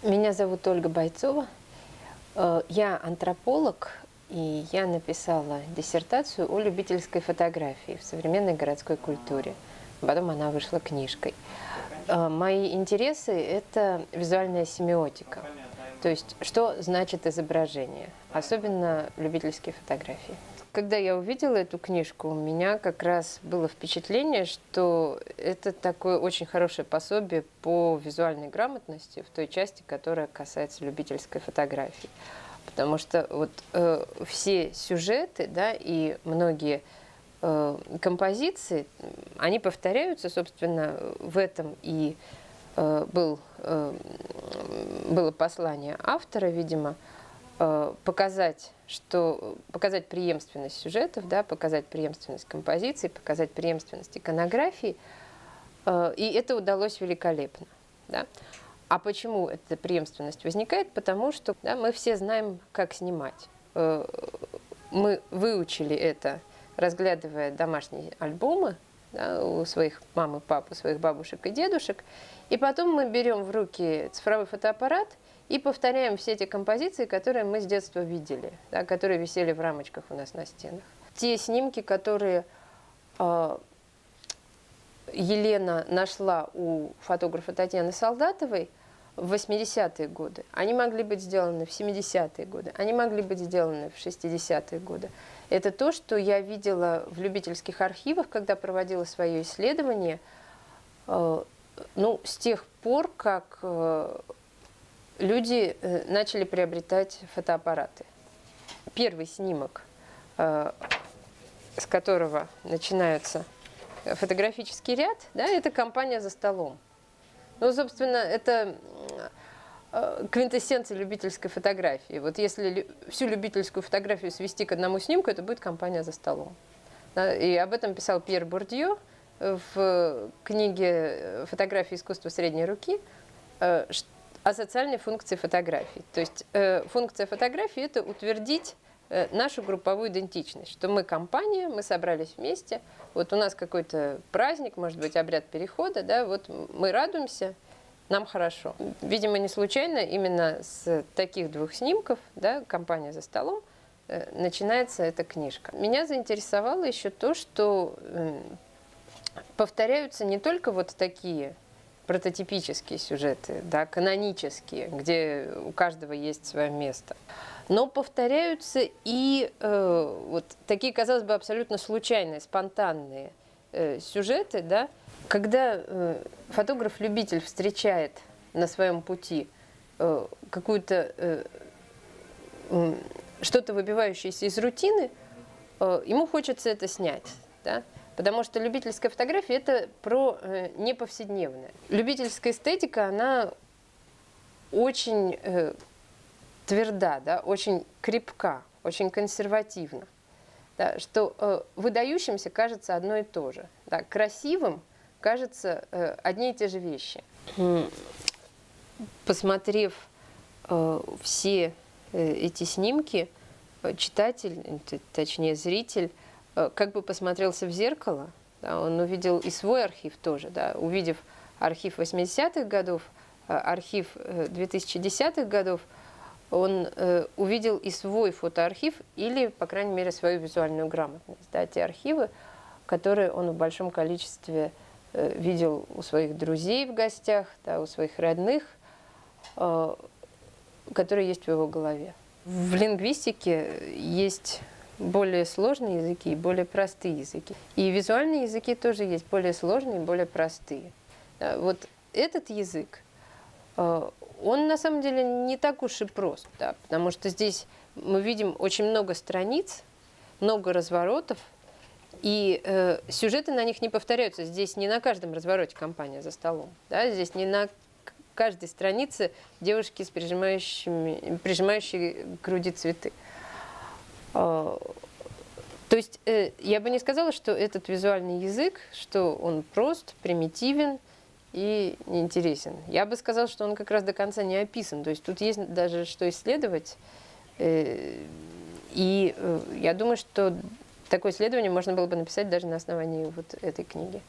Меня зовут Ольга Бойцова. Я антрополог, и я написала диссертацию о любительской фотографии в современной городской культуре. Потом она вышла книжкой. Мои интересы – это визуальная семиотика. То есть, что значит изображение, особенно любительские фотографии. Когда я увидела эту книжку, у меня как раз было впечатление, что это такое очень хорошее пособие по визуальной грамотности в той части, которая касается любительской фотографии. Потому что вот все сюжеты, да, и многие композиции, они повторяются, собственно, в этом и было послание автора, видимо, показать преемственность сюжетов, да, показать преемственность композиций, показать преемственность иконографии. И это удалось великолепно. Да. А почему эта преемственность возникает? Потому что да, мы все знаем, как снимать. Мы выучили это, разглядывая домашние альбомы, да, у своих мам и пап, у своих бабушек и дедушек. И потом мы берем в руки цифровой фотоаппарат и повторяем все эти композиции, которые мы с детства видели, да, которые висели в рамочках у нас на стенах. Те снимки, которые Елена нашла у фотографа Татьяны Солдатовой в 80-е годы, они могли быть сделаны в 70-е годы, они могли быть сделаны в 60-е годы. Это то, что я видела в любительских архивах, когда проводила свое исследование, с тех пор, как люди начали приобретать фотоаппараты. Первый снимок, с которого начинается фотографический ряд, да, это компания за столом. Ну, собственно, это квинтэссенция любительской фотографии. Вот если всю любительскую фотографию свести к одному снимку, это будет компания за столом. Да, и об этом писал Пьер Бурдье в книге «Фотография искусства средней руки» о социальной функции фотографии. То есть функция фотографии – это утвердить нашу групповую идентичность, что мы компания, мы собрались вместе, вот у нас какой-то праздник, может быть, обряд перехода, да, вот мы радуемся, нам хорошо. Видимо, не случайно именно с таких двух снимков, да, компания за столом, начинается эта книжка. Меня заинтересовало еще то, что повторяются не только вот такие прототипические сюжеты, да, канонические, где у каждого есть свое место, но повторяются и вот такие, казалось бы, абсолютно случайные, спонтанные сюжеты, да, когда фотограф-любитель встречает на своем пути какую-то что-то выбивающееся из рутины, ему хочется это снять, да? Потому что любительская фотография – это про неповседневное. Любительская эстетика, она очень тверда, да, очень крепка, очень консервативна. Да, что выдающимся кажется одно и то же. Да, красивым кажется одни и те же вещи. Посмотрев все эти снимки, читатель, точнее зритель, как бы посмотрелся в зеркало, да, он увидел и свой архив тоже, да, увидев архив 80-х годов, архив 2010-х годов, он увидел и свой фотоархив или, по крайней мере, свою визуальную грамотность. Да, те архивы, которые он в большом количестве видел у своих друзей в гостях, да, у своих родных, которые есть в его голове. В лингвистике есть более сложные языки и более простые языки. И визуальные языки тоже есть более сложные и более простые. Да, вот этот язык, он на самом деле не так уж и прост, да, потому что здесь мы видим очень много страниц, много разворотов, и сюжеты на них не повторяются. Здесь не на каждом развороте компания за столом, да, здесь не на каждой странице девушки с прижимающие к груди цветы. То есть я бы не сказала, что этот визуальный язык, что он прост, примитивен и неинтересен. Я бы сказала, что он как раз до конца не описан. То есть тут есть даже что исследовать. И я думаю, что такое исследование можно было бы написать даже на основании вот этой книги.